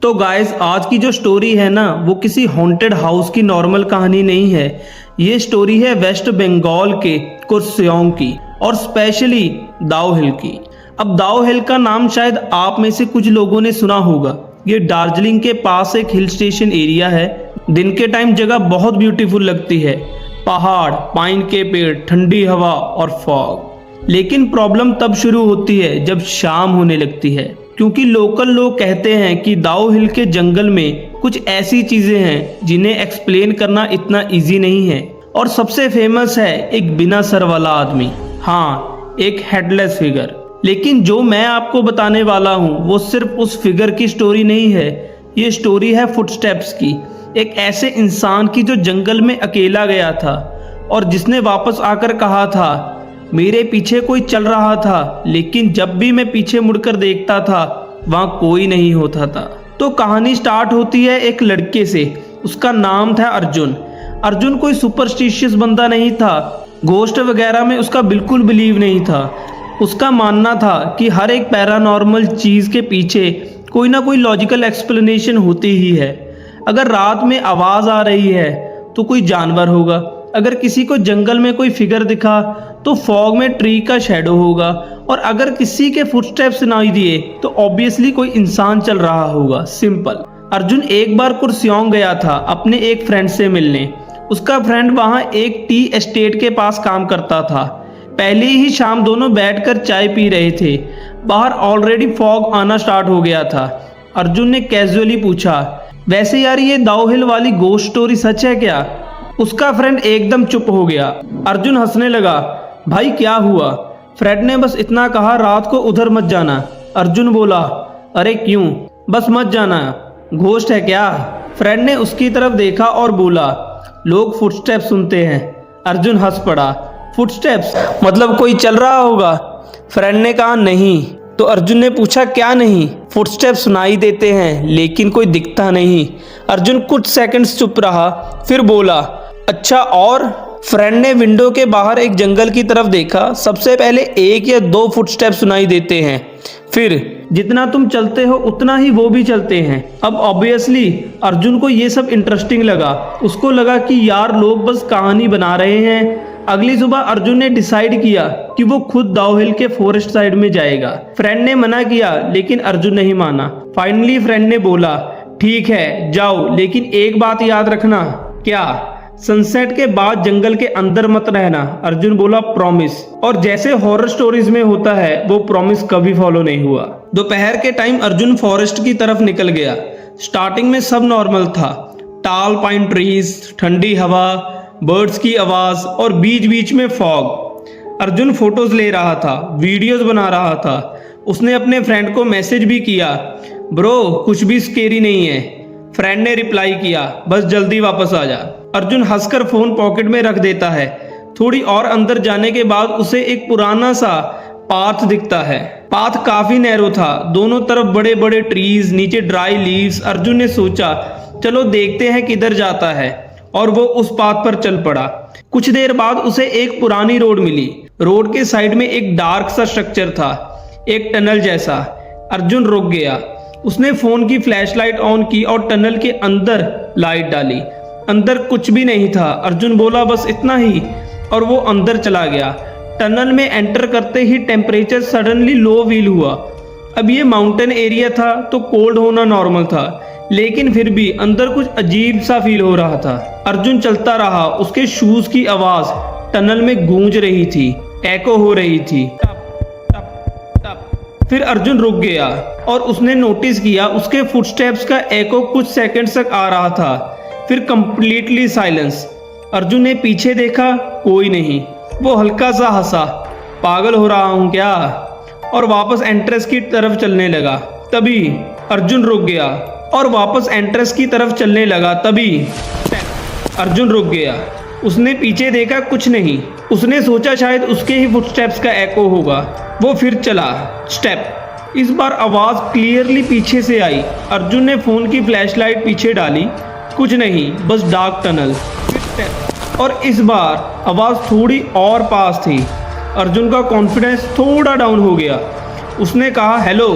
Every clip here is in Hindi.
तो गाइस आज की जो स्टोरी है ना वो किसी हॉन्टेड हाउस की नॉर्मल कहानी नहीं है। ये स्टोरी है वेस्ट बंगाल के कुर्सेओंग की और स्पेशली दाओ हिल की। अब दाओ हिल का नाम शायद आप में से कुछ लोगों ने सुना होगा। ये दार्जिलिंग के पास एक हिल स्टेशन एरिया है। दिन के टाइम जगह बहुत ब्यूटीफुल लगती है, पहाड़, पाइन के पेड़, ठंडी हवा और फॉग। लेकिन प्रॉब्लम तब शुरू होती है जब शाम होने लगती है, क्योंकि लोकल लोग कहते हैं कि दाओ हिल के जंगल में कुछ ऐसी चीजें हैं जिन्हें एक्सप्लेन करना इतना इजी नहीं है। और सबसे फेमस है एक बिना सर वाला आदमी, हाँ, एक हेडलेस फिगर। लेकिन जो मैं आपको बताने वाला हूँ वो सिर्फ उस फिगर की स्टोरी नहीं है, ये स्टोरी है फुटस्टेप्स की, एक ऐसे इंसान की जो जंगल में अकेला गया था और जिसने वापस आकर कहा था मेरे पीछे कोई चल रहा था, लेकिन जब भी मैं पीछे मुड़कर देखता था वहां कोई नहीं होता था। तो कहानी स्टार्ट होती है एक लड़के से, उसका नाम था अर्जुन। अर्जुन कोई सुपरस्टिशियस बंदा नहीं था, घोस्ट वगैरह में उसका बिल्कुल बिलीव नहीं था। उसका मानना था कि हर एक पैरानॉर्मल चीज के पीछे कोई ना कोई लॉजिकल एक्सप्लेनेशन होती ही है। अगर रात में आवाज आ रही है तो कोई जानवर होगा, अगर किसी को जंगल में कोई फिगर दिखा तो फॉग में ट्री का शैडो होगा, और अगर किसी के फुटस्टेप्स सुनाई दिए तो ऑब्वियसली कोई इंसान चल रहा होगा। सिंपल। अर्जुन एक बार कुर्सेओंग गया था अपने एक फ्रेंड से मिलने। उसका फ्रेंड वहां एक टी एस्टेट के पास काम करता था। पहले ही शाम दोनों बैठकर चाय पी रहे थे। बाहर ऑलरेडी फॉग आना स्टार्ट हो गया था। अर्जुन ने कैजुअली पूछा, वैसे यार ये दाओ हिल वाली गोस्ट स्टोरी सच है क्या? उसका फ्रेंड एकदम चुप हो गया। अर्जुन हंसने लगा, भाई क्या हुआ? फ्रेंड ने बस इतना कहा, रात को उधर मत जाना। अर्जुन बोला, अरे क्यों? बस मत जाना, घोस्ट है क्या? फ्रेंड ने उसकी तरफ देखा और बोला, लोग फुटस्टेप्स सुनते हैं। अर्जुन हंस पड़ा, फुटस्टेप्स मतलब कोई चल रहा होगा? फ्रेंड ने कहा नहीं। तो अर्जुन ने पूछा, क्या नहीं? फुटस्टेप्स सुनाई देते हैं लेकिन कोई दिखता नहीं। अर्जुन कुछ सेकंड्स चुप रहा, फिर बोला, अच्छा और? फ्रेंड ने विंडो के बाहर एक जंगल की तरफ देखा। सबसे पहले 1 या 2 फुटस्टेप सुनाई देते हैं, फिर जितना तुम चलते हो उतना ही वो भी चलते हैं। अब ऑब्वियसली अर्जुन को ये सब इंटरेस्टिंग लगा। उसको लगा कि यार लोग बस कहानी बना रहे हैं। अगली सुबह अर्जुन ने डिसाइड किया कि वो खुद दाओ हिल के फॉरेस्ट साइड में जाएगा। फ्रेंड ने मना किया लेकिन अर्जुन नहीं माना। फाइनली फ्रेंड ने बोला, ठीक है जाओ, लेकिन एक बात याद रखना। क्या? सनसेट के बाद जंगल के अंदर मत रहना। अर्जुन बोला, प्रॉमिस। और जैसे हॉरर स्टोरीज में होता है वो प्रॉमिस कभी फॉलो नहीं हुआ। दोपहर के टाइम अर्जुन फॉरेस्ट की तरफ निकल गया। स्टार्टिंग में सब नॉर्मल था, टाल पाइन ट्रीज, ठंडी हवा, बर्ड्स की आवाज और बीच बीच में फॉग। अर्जुन फोटोज ले रहा था, वीडियोस बना रहा था। उसने अपने फ्रेंड को मैसेज भी किया, ब्रो कुछ भी स्केरी नहीं है। फ्रेंड ने रिप्लाई किया, बस जल्दी वापस आ जा। अर्जुन हंसकर फोन पॉकेट में रख देता है। थोड़ी और अंदर जाने के बाद उसे एक पुराना सा पाथ दिखता है। पाथ काफी नैरो था, दोनों तरफ बड़े बड़े ट्रीज, नीचे ड्राई लीव्स। अर्जुन ने सोचा चलो देखते हैं किधर जाता है, और वो उस पाथ पर चल पड़ा। कुछ देर बाद उसे एक पुरानी रोड मिली। रोड के साइड में एक डार्क सा स्ट्रक्चर था, एक टनल जैसा। अर्जुन रुक गया। उसने फोन की फ्लैशलाइट ऑन की और टनल के अंदर लाइट डाली। अंदर कुछ भी नहीं था। अर्जुन बोला, बस इतना ही, और वो अंदर चला गया। टनल में एंटर करते ही टेम्परेचर सडनली लो फील हुआ। अब ये माउंटेन एरिया था तो कोल्ड होना नॉर्मल था, लेकिन फिर भी अंदर कुछ अजीब सा फील हो रहा था। अर्जुन चलता रहा। उसके शूज की आवाज टनल में गूंज रही थी, एको हो रही थी। टप टप। फिर अर्जुन रुक गया और उसने नोटिस किया उसके फुटस्टेप्स का एको कुछ सेकंड्स तक आ रहा था, फिर कंप्लीटली साइलेंस। अर्जुन ने पीछे देखा, कोई नहीं। वो हल्का सा हंसा, पागल हो रहा हूं क्या? और वापस एंट्रेंस की तरफ चलने लगा। तभी अर्जुन रुक गया और वापस एंट्रेंस की तरफ चलने लगा। तभी अर्जुन रुक गया। उसने पीछे देखा, कुछ नहीं। उसने सोचा शायद उसके ही फुटस्टेप्स का एको होगा। वो फिर चला स्टेप। इस बार आवाज क्लियरली पीछे से आई। अर्जुन ने फोन की फ्लैशलाइट पीछे डाली, कुछ नहीं, बस डार्क टनल। और इस बार आवाज थोड़ी और पास थी। अर्जुन का कॉन्फिडेंस थोड़ा डाउन हो गया। उसने कहा, हेलो।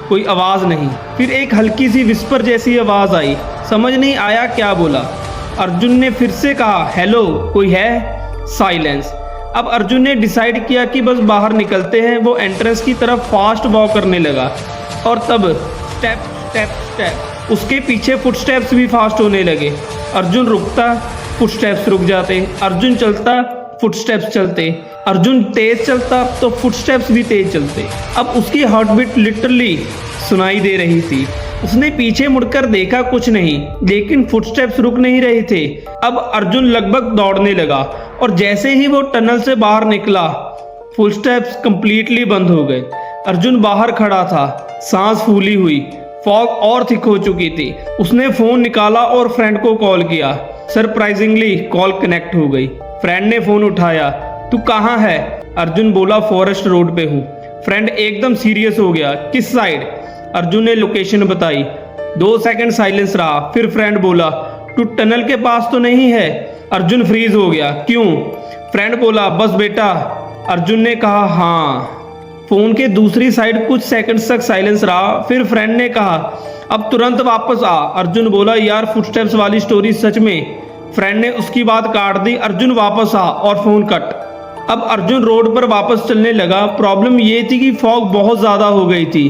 कोई आवाज़ नहीं। फिर एक हल्की सी विस्पर जैसी आवाज़ आई, समझ नहीं आया क्या बोला। अर्जुन ने फिर से कहा, हेलो, कोई है? साइलेंस। अब अर्जुन ने डिसाइड किया कि बस बाहर निकलते हैं। वो एंट्रेंस की तरफ फास्ट वॉक करने लगा और तब स्टेप स्टेप स्टेप, उसके पीछे फुटस्टेप्स भी फास्ट होने लगे। अर्जुन रुकता, फुटस्टेप्स रुक जाते। अर्जुन चलता, फुटस्टेप्स चलते। अर्जुन तेज चलता तो फुटस्टेप्स भी तेज चलते। अब उसकी हार्ट बीट लिटरली सुनाई दे रही थी। उसने पीछे मुड़कर देखा, कुछ नहीं, लेकिन फुटस्टेप्स रुक नहीं रहे थे। अब अर्जुन लगभग दौड़ने लगा और जैसे ही वो टनल से बाहर निकला, फुटस्टेप्स कंप्लीटली बंद हो गए। अर्जुन बाहर खड़ा था, सांस फूली हुई, फॉग और थिक हो चुकी थी। उसने फोन निकाला और फ्रेंड को कॉल किया। सरप्राइजिंगली कॉल कनेक्ट हो गई। फ्रेंड ने फोन उठाया। तू कहाँ है? अर्जुन बोला, फॉरेस्ट रोड पे हूँ। फ्रेंड एकदम सीरियस हो गया। किस साइड? अर्जुन ने लोकेशन बताई। 2 सेकंड साइलेंस रहा, फिर फ्रेंड बोला, तू टनल के पास तो नहीं है? अर्जुन फ्रीज हो गया। क्यों? फ्रेंड बोला, बस बेटा। अर्जुन ने कहा, हाँ। फोन के दूसरी साइड कुछ सेकंड्स तक साइलेंस रहा, फिर फ्रेंड ने कहा, अब तुरंत वापस आ। अर्जुन बोला, यार फुटस्टेप्स वाली स्टोरी सच में? फ्रेंड ने उसकी बात काट दी। अर्जुन वापस आ और फोन कट। अब अर्जुन रोड पर वापस चलने लगा। प्रॉब्लम ये थी कि फॉग बहुत ज़्यादा हो गई थी,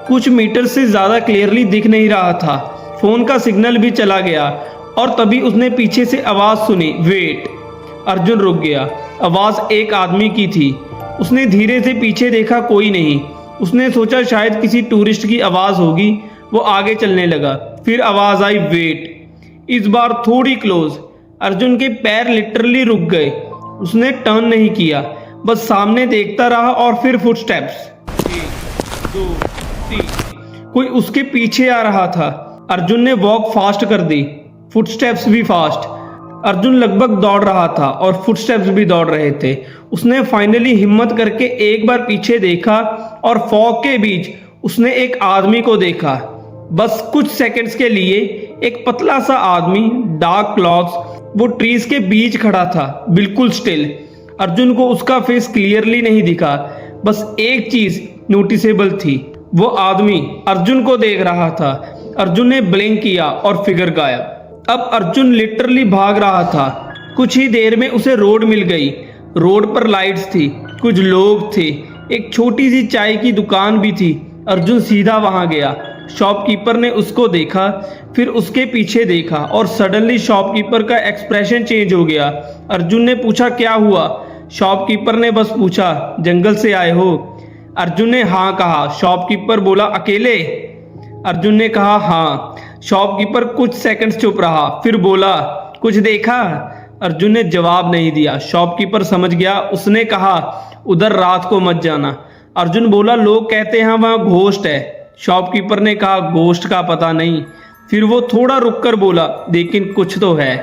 कुछ मीटर से ज़्यादा क्लियरली दिख नहीं रहा था। फोन का सिग्नल भी चला गया और तभी उसने पीछे से आवाज़ सुनी, वेट। अर्जुन रुक गया। आवाज़ एक आदमी की थी। उसने धीरे से पीछे देखा, कोई नहीं। उसने सोचा शायद किसी टूरिस्ट की आवाज़ होगी। वो आगे चलने लगा। फिर आवाज़ आई, वेट। इस बार थोड़ी क्लोज। अर्जुन के पैर लिटरली रुक गए। उसने टर्न नहीं किया, बस सामने देखता रहा और फिर फुटस्टेप्स। 1 2 3। कोई उसके पीछे आ रहा था। अर्जुन ने वॉक फास्ट कर दी, फुटस्टेप्स भी फास्ट। अर्जुन लगभग दौड़ रहा था और फुटस्टेप्स भी दौड़ रहे थे। उसने फाइनली हिम्मत करके एक बार पीछे देखा और फॉग के बीच उसने एक आदमी को देखा। बस कुछ सेकंड्स के लिए एक पतला सा आदमी, डार्क क्लॉथ्स, वो ट्रीज के बीच खड़ा था, बिल्कुल स्टिल। अर्जुन को उसका फेस क्लियरली नहीं दिखा, बस एक चीज नोटिसेबल थी, वो आदमी अर्जुन को देख रहा था। अर्जुन ने ब्लिंक किया और फिगर गायब। अब अर्जुन लिटरली भाग रहा था। कुछ ही देर में उसे रोड मिल गई। रोड पर लाइट्स थी, कुछ लोग थे, एक छोटी सी चाय की दुकान भी थी। अर्जुन सीधा वहां गया। शॉपकीपर ने उसको देखा, फिर उसके पीछे देखा और सडनली शॉपकीपर का एक्सप्रेशन चेंज हो गया। अर्जुन ने पूछा, क्या हुआ? शॉपकीपर ने बस पूछा, जंगल से आए हो? अर्जुन ने हाँ कहा। शॉपकीपर बोला, अकेले? अर्जुन ने कहा, हाँ। शॉपकीपर कुछ सेकंड्स चुप रहा, फिर बोला, कुछ देखा? अर्जुन ने जवाब नहीं दिया। शॉपकीपर समझ गया। उसने कहा, उधर रात को मत जाना। अर्जुन बोला, लोग कहते हैं वहाँ घोस्ट है। शॉपकीपर ने कहा, घोस्ट का पता नहीं। फिर वो थोड़ा रुककर बोला, लेकिन कुछ तो है।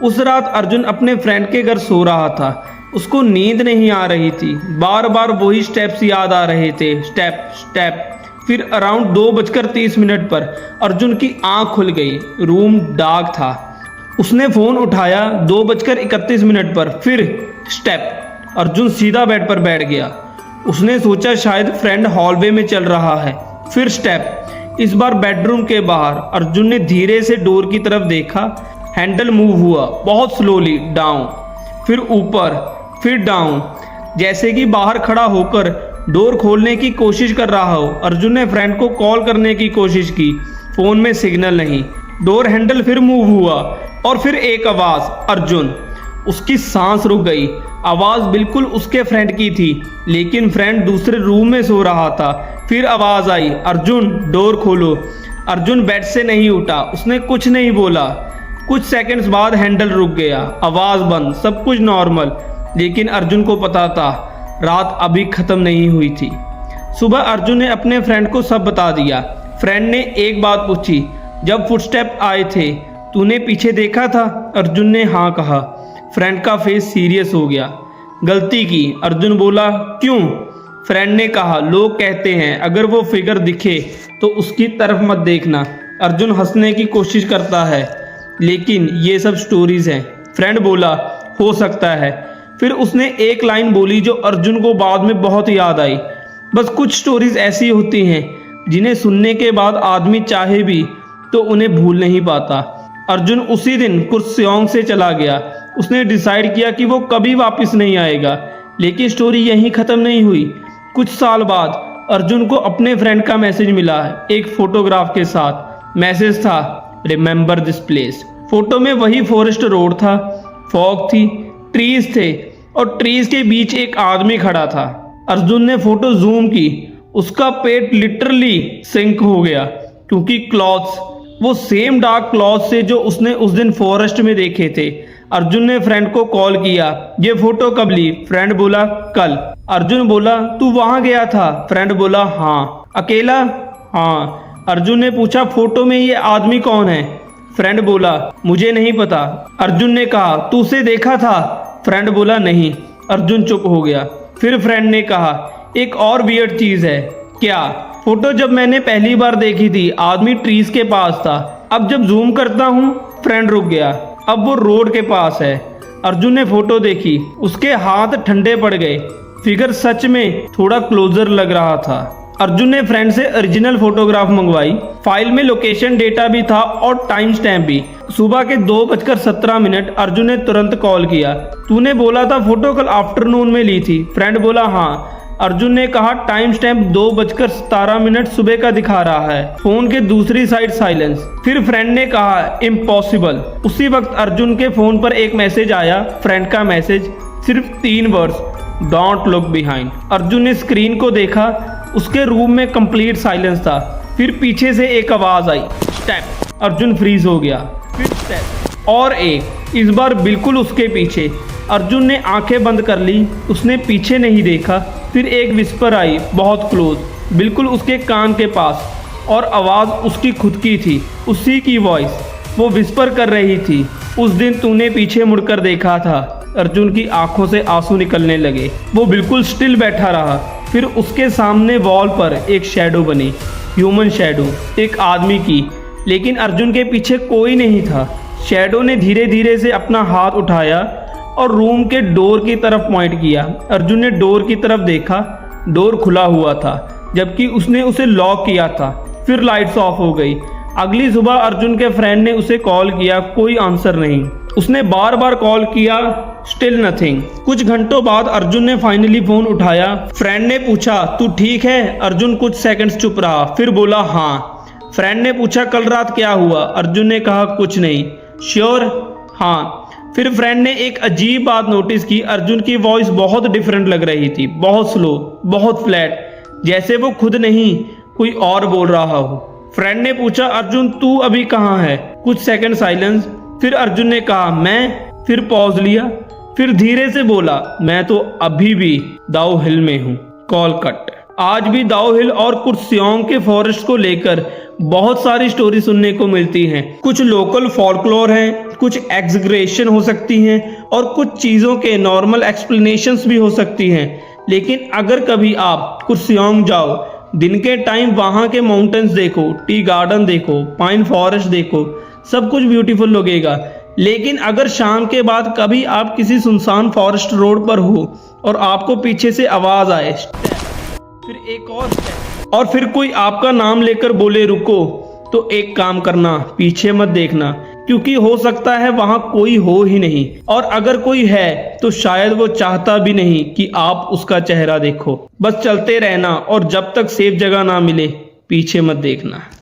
उस रात अर्जुन अपने फ्रेंड के घर सो रहा था। उसको नींद नहीं आ रही थी, बार बार वही स्टेप्स याद आ रहे थे, स्टेप स्टेप। फिर अराउंड 2:30 पर अर्जुन की आंख खुल गई। रूम डार्क था। उसने फोन उठाया। 2:31 पर फिर स्टेप। अर्जुन सीधा बेड पर बैठ गया। उसने सोचा शायद फ्रेंड हॉलवे में चल रहा है। फिर स्टेप। इस बार बेडरूम के बाहर। अर्जुन ने धीरे से डोर की तरफ देखा। हैंडल मूव हुआ, बहुत स्लोली, डाउन, फिर ऊपर, फिर डाउन, जैसे कि बाहर खड़ा होकर डोर खोलने की कोशिश कर रहा हो। अर्जुन ने फ्रेंड को कॉल करने की कोशिश की, फोन में सिग्नल नहीं। डोर हैंडल फिर मूव हुआ और फिर एक आवाज, अर्जुन। उसकी सांस रुक गई। आवाज बिल्कुल उसके फ्रेंड की थी, लेकिन फ्रेंड दूसरे रूम में सो रहा था। फिर आवाज आई, अर्जुन डोर खोलो। अर्जुन बेड से नहीं उठा, उसने कुछ नहीं बोला। कुछ सेकंड्स बाद हैंडल रुक गया, आवाज बंद, सब कुछ नॉर्मल। लेकिन अर्जुन को पता था रात अभी खत्म नहीं हुई थी। सुबह अर्जुन ने अपने फ्रेंड को सब बता दिया। फ्रेंड ने एक बात पूछी, जब फुटस्टेप आए थे तूने पीछे देखा था? अर्जुन ने हाँ कहा। फ्रेंड का फेस सीरियस हो गया। गलती की, अर्जुन बोला। क्यों? फ्रेंड ने कहा, लोग कहते हैं अगर वो फिगर दिखे तो उसकी तरफ मत देखना। अर्जुन हंसने की कोशिश करता है, लेकिन ये सब स्टोरीज हैं। फ्रेंड बोला, हो सकता है। फिर उसने एक लाइन बोली जो अर्जुन को बाद में बहुत याद आई, बस कुछ स्टोरीज ऐसी होती हैं जिन्हें सुनने के बाद आदमी चाहे भी तो उन्हें भूल नहीं पाता। अर्जुन उसी दिन कुर्सेओंग से चला गया। उसने डिसाइड किया कि वो कभी वापस नहीं आएगा। लेकिन स्टोरी यहीं ख़त्म नहीं हुई। कुछ साल बाद अर्जुन को अपने फ्रेंड का मैसेज मिला एक फोटोग्राफ के साथ। मैसेज था, रिमेंबर दिस प्लेस। फोटो में वही फॉरेस्ट रोड था, फॉग थी, ट्रीज थे और ट्रीज के बीच एक आदमी खड़ा था। अर्जुन ने फोटो जूम की। उसका पेट लिटरली सिंक हो गया, क्योंकि क्लॉथ्स वो सेम डार्क क्लॉथ्स से जो उसने उस दिन फॉरेस्ट में देखे थे। अर्जुन ने फ्रेंड को कॉल किया, ये फोटो कब ली? फ्रेंड बोला, कल। अर्जुन बोला, तू वहां गया था? फ्रेंड बोला, हाँ। अकेला? हाँ। अर्जुन ने पूछा, फोटो में ये आदमी कौन है? फ्रेंड बोला, मुझे नहीं पता। अर्जुन ने कहा, तू उसे देखा था? फ्रेंड बोला, नहीं। अर्जुन चुप हो गया। फिर फ्रेंड ने कहा, एक और वियर्ड चीज है। क्या? फोटो जब मैंने पहली बार देखी थी आदमी ट्रीज के पास था, अब जब जूम करता हूँ फ्रेंड रुक गया, अब वो रोड के पास है। अर्जुन ने फोटो देखी, उसके हाथ ठंडे पड़ गए। फिगर सच में थोड़ा क्लोजर लग रहा था। अर्जुन ने फ्रेंड से ओरिजिनल फोटोग्राफ मंगवाई। फाइल में लोकेशन डेटा भी था और टाइम स्टैम्प भी। सुबह के 2:17 अर्जुन ने तुरंत कॉल किया। तूने बोला था फोटो कल आफ्टरनून में ली थी? फ्रेंड बोला, हाँ। अर्जुन ने कहा, टाइम स्टैम्प 2:17 सुबह का दिखा रहा है। फोन के दूसरी साइड साइलेंस। फिर फ्रेंड ने कहा, इम्पॉसिबल। उसी वक्त अर्जुन के फोन पर एक मैसेज आया, फ्रेंड का मैसेज, सिर्फ 3 words, don't look behind. Arjun ने स्क्रीन को देखा, उसके रूम में कंप्लीट साइलेंस था। फिर पीछे से एक आवाज आई, स्टेप। अर्जुन फ्रीज हो गया। फिर स्टेप और एक, इस बार बिल्कुल उसके पीछे। अर्जुन ने आंखें बंद कर ली, उसने पीछे नहीं देखा। फिर एक विस्पर आई, बहुत क्लोज, बिल्कुल उसके कान के पास, और आवाज़ उसकी खुद की थी, उसी की वॉइस। वो विस्पर कर रही थी, उस दिन तूने पीछे मुड़कर देखा था। अर्जुन की आंखों से आंसू निकलने लगे। वो बिल्कुल स्टिल बैठा रहा। फिर उसके सामने वॉल पर एक शैडो बनी, ह्यूमन शैडो, एक आदमी की। लेकिन अर्जुन के पीछे कोई नहीं था। शैडो ने धीरे धीरे से अपना हाथ उठाया और रूम के डोर की तरफ पॉइंट किया। अर्जुन ने डोर की तरफ देखा, डोर खुला हुआ था, जबकि उसने उसे लॉक किया था। फिर लाइट्स ऑफ हो गई। अगली सुबह अर्जुन के फ्रेंड ने उसे कॉल किया, कोई आंसर नहीं। उसने बार बार कॉल किया, स्टिल नथिंग। कुछ घंटों बाद अर्जुन ने फाइनली फोन उठाया। फ्रेंड ने पूछा, तू ठीक है? अर्जुन कुछ सेकंड्स चुप रहा, फिर बोला, हाँ। फ्रेंड ने पूछा, कल रात क्या हुआ? अर्जुन ने कहा, कुछ नहीं। श्योर? हाँ। फिर फ्रेंड ने एक अजीब बात नोटिस की, अर्जुन की वॉइस बहुत डिफरेंट लग रही थी, बहुत स्लो, बहुत फ्लैट, जैसे वो खुद नहीं कोई और बोल रहा हो। फ्रेंड ने पूछा, अर्जुन तू अभी कहाँ है? कुछ सेकंड साइलेंस। फिर अर्जुन ने कहा, मैं। फिर पॉज लिया, फिर धीरे से बोला, मैं तो अभी भी दाओ हिल में हूँ। Call cut. आज भी दाओ हिल और कुर्सेओंग के फॉरेस्ट को लेकर बहुत सारी स्टोरी सुनने को मिलती हैं। कुछ लोकल फॉल्कलोर हैं, कुछ एग्जैगरेशन हो सकती हैं और कुछ चीज़ों के नॉर्मल एक्सप्लेनेशंस भी हो सकती हैं। लेकिन अगर कभी आप कुर्सेओंग जाओ, दिन के टाइम वहाँ के माउंटेन्स देखो, टी गार्डन देखो, पाइन फॉरेस्ट देखो, सब कुछ ब्यूटीफुल लगेगा। लेकिन अगर शाम के बाद कभी आप किसी सुनसान फॉरेस्ट रोड पर हो और आपको पीछे से आवाज़ आए, फिर एक और स्टेप, और फिर कोई आपका नाम लेकर बोले रुको, तो एक काम करना, पीछे मत देखना, क्योंकि हो सकता है वहां कोई हो ही नहीं, और अगर कोई है तो शायद वो चाहता भी नहीं कि आप उसका चेहरा देखो। बस चलते रहना और जब तक सेफ जगह ना मिले पीछे मत देखना।